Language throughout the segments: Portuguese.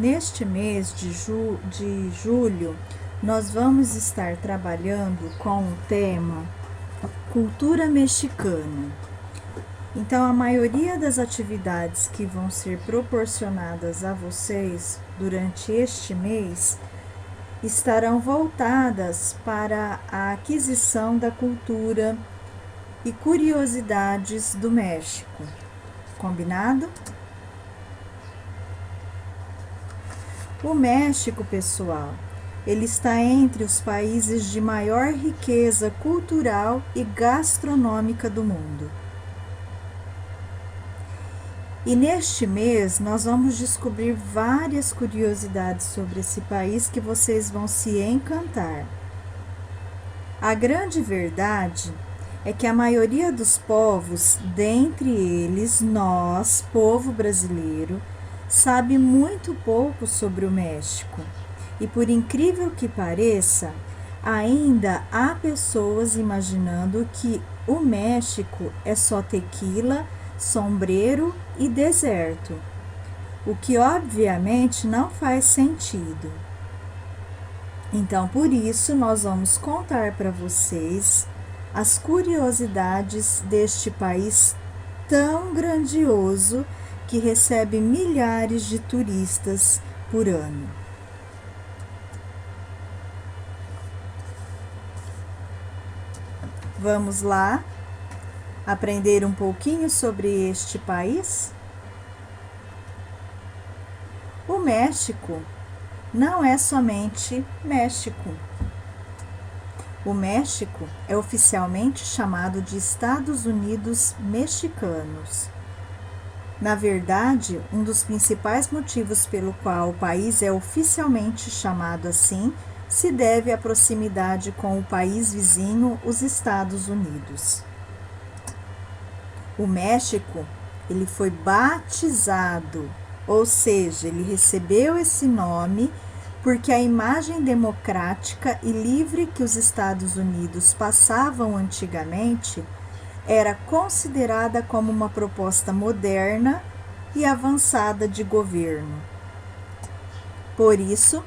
neste mês de julho, nós vamos estar trabalhando com o tema Cultura Mexicana. Então, a maioria das atividades que vão ser proporcionadas a vocês durante este mês estarão voltadas para a aquisição da cultura e curiosidades do México. Combinado? O México, pessoal, ele está entre os países de maior riqueza cultural e gastronômica do mundo. E neste mês nós vamos descobrir várias curiosidades sobre esse país que vocês vão se encantar. A grande verdade é que a maioria dos povos, dentre eles nós, povo brasileiro, sabe muito pouco sobre o México. E por incrível que pareça, ainda há pessoas imaginando que o México é só tequila, sombreiro e deserto, o que obviamente não faz sentido. Então, por isso, nós vamos contar para vocês as curiosidades deste país tão grandioso que recebe milhares de turistas por ano. Vamos lá aprender um pouquinho sobre este país? O México não é somente México. O México é oficialmente chamado de Estados Unidos Mexicanos. Na verdade, um dos principais motivos pelo qual o país é oficialmente chamado assim se deve à proximidade com o país vizinho, os Estados Unidos. O México, ele foi batizado, ou seja, ele recebeu esse nome porque a imagem democrática e livre que os Estados Unidos passavam antigamente era considerada como uma proposta moderna e avançada de governo. Por isso,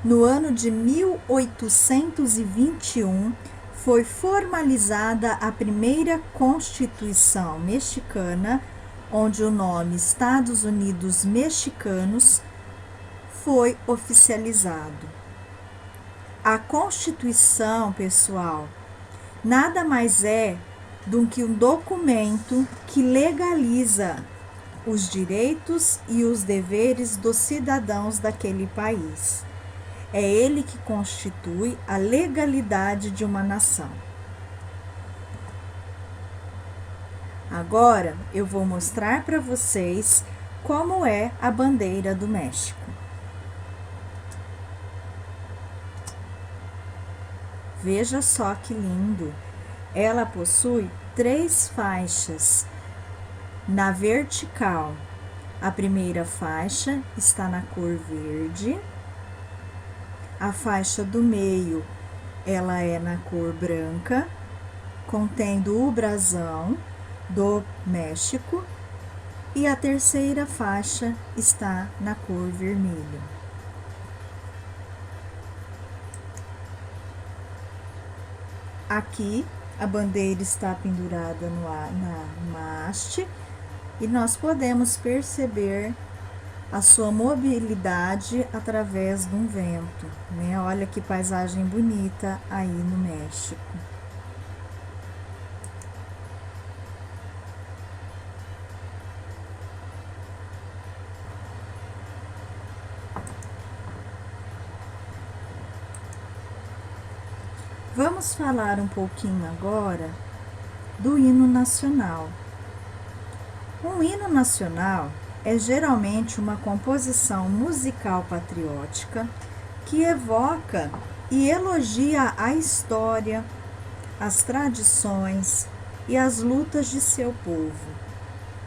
no ano de 1821, foi formalizada a primeira Constituição mexicana, onde o nome Estados Unidos Mexicanos foi oficializado. A Constituição, pessoal, nada mais é do que um documento que legaliza os direitos e os deveres dos cidadãos daquele país. É ele que constitui a legalidade de uma nação. Agora eu vou mostrar para vocês como é a bandeira do México. Veja só que lindo! Ela possui 3 faixas na vertical. A primeira faixa está na cor verde. A faixa do meio, ela é na cor branca, contendo o brasão do México. E a terceira faixa está na cor vermelha. Aqui, a bandeira está pendurada na haste e nós podemos perceber a sua mobilidade através de um vento, né? Olha que paisagem bonita aí no México. Vamos falar um pouquinho agora do hino nacional. Um hino nacional é geralmente uma composição musical patriótica que evoca e elogia a história, as tradições e as lutas de seu povo,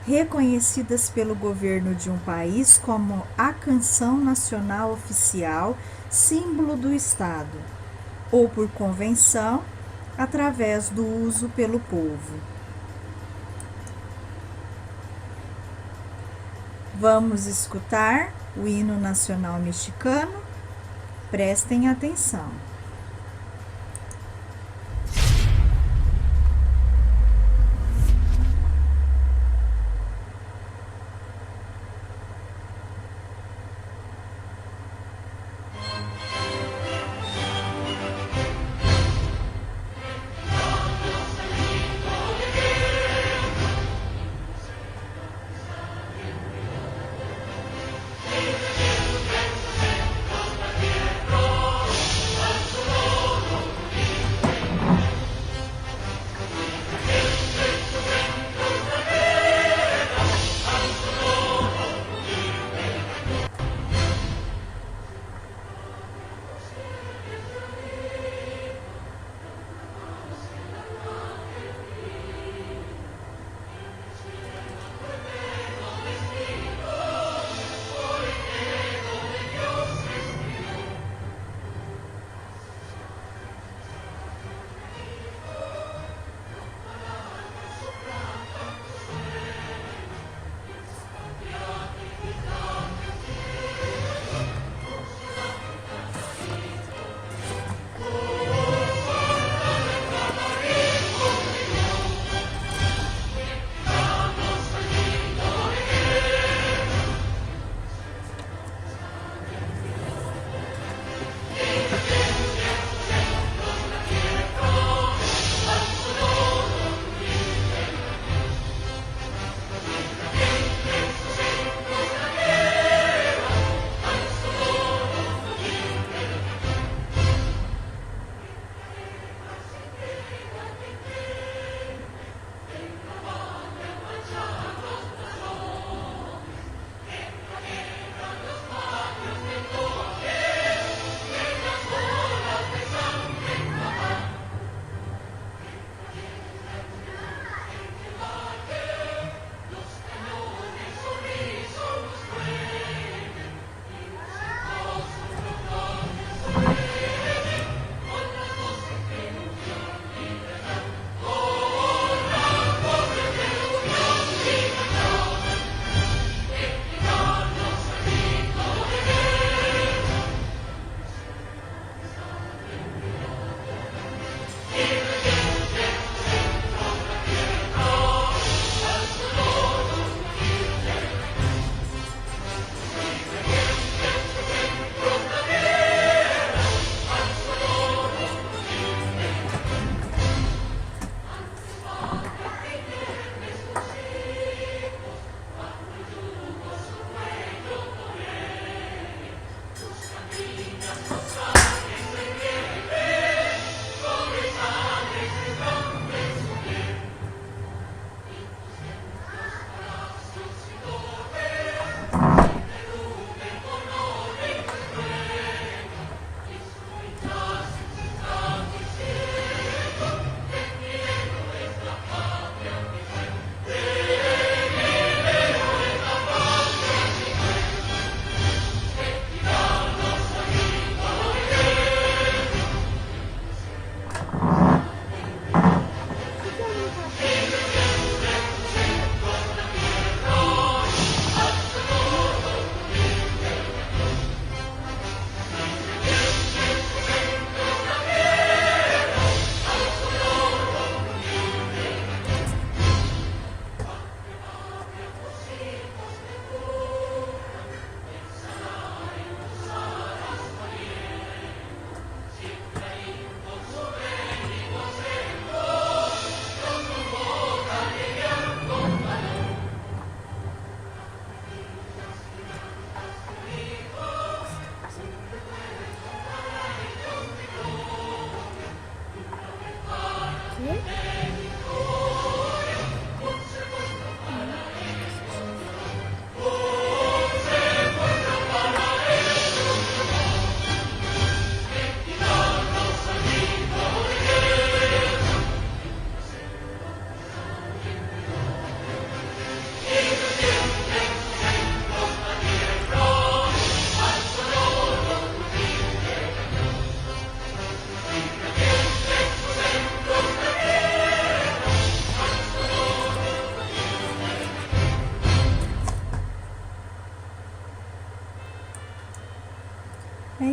reconhecidas pelo governo de um país como a canção nacional oficial, símbolo do Estado, ou por convenção, através do uso pelo povo. Vamos escutar o hino nacional mexicano. Prestem atenção.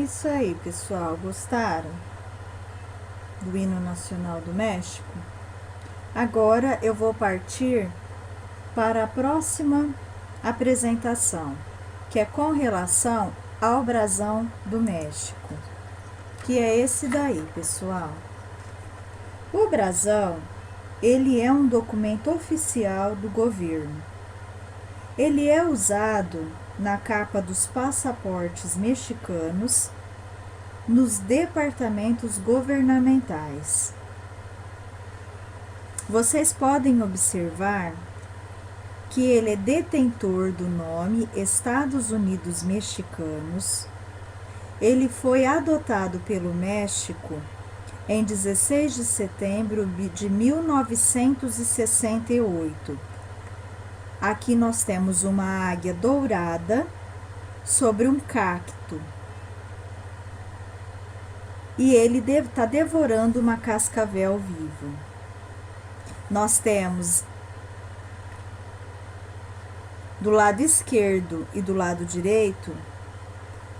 isso aí, pessoal. Gostaram do hino nacional do México? Agora eu vou partir para a próxima apresentação, que é com relação ao brasão do México, que é esse daí, pessoal. O brasão, ele é um documento oficial do governo. Ele é usado na capa dos passaportes mexicanos, nos departamentos governamentais. Vocês podem observar que ele é detentor do nome Estados Unidos Mexicanos. Ele foi adotado pelo México em 16 de setembro de 1968. Aqui nós temos uma águia dourada sobre um cacto. E ele está devorando uma cascavel viva. Nós temos do lado esquerdo e do lado direito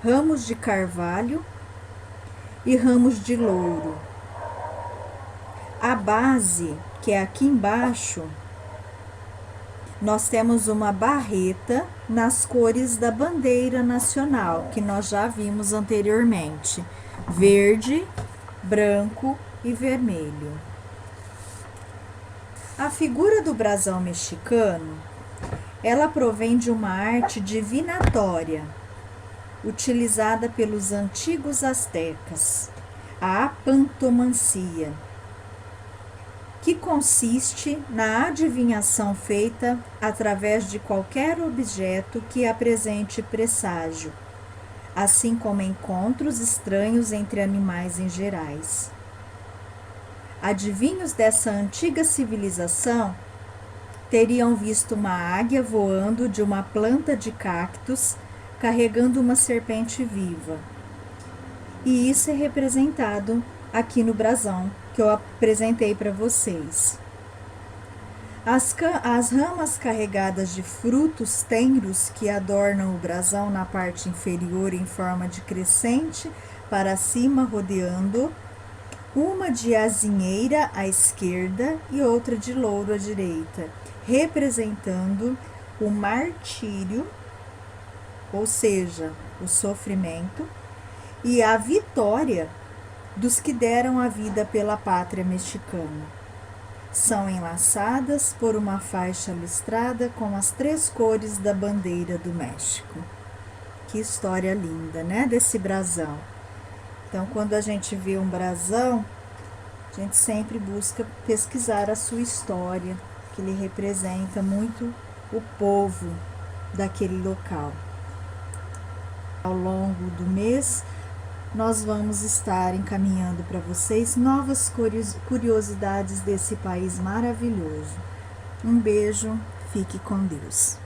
ramos de carvalho e ramos de louro. A base, que é aqui embaixo, nós temos uma barreta nas cores da bandeira nacional, que nós já vimos anteriormente: verde, branco e vermelho. A figura do brasão mexicano, ela provém de uma arte divinatória, utilizada pelos antigos astecas, a apantomancia, que consiste na adivinhação feita através de qualquer objeto que apresente presságio, assim como encontros estranhos entre animais em gerais. Adivinhos dessa antiga civilização teriam visto uma águia voando de uma planta de cactos carregando uma serpente viva. E isso é representado aqui no brasão que eu apresentei para vocês. As ramas carregadas de frutos tenros que adornam o brasão na parte inferior em forma de crescente para cima, rodeando, uma de azinheira à esquerda e outra de louro à direita, representando o martírio, ou seja, o sofrimento, e a vitória dos que deram a vida pela pátria mexicana. São enlaçadas por uma faixa listrada com as 3 cores da bandeira do México. Que história linda, né, desse brasão. Então, quando a gente vê um brasão, a gente sempre busca pesquisar a sua história, que ele representa muito o povo daquele local. Ao longo do mês, nós vamos estar encaminhando para vocês novas curiosidades desse país maravilhoso. Um beijo, fique com Deus.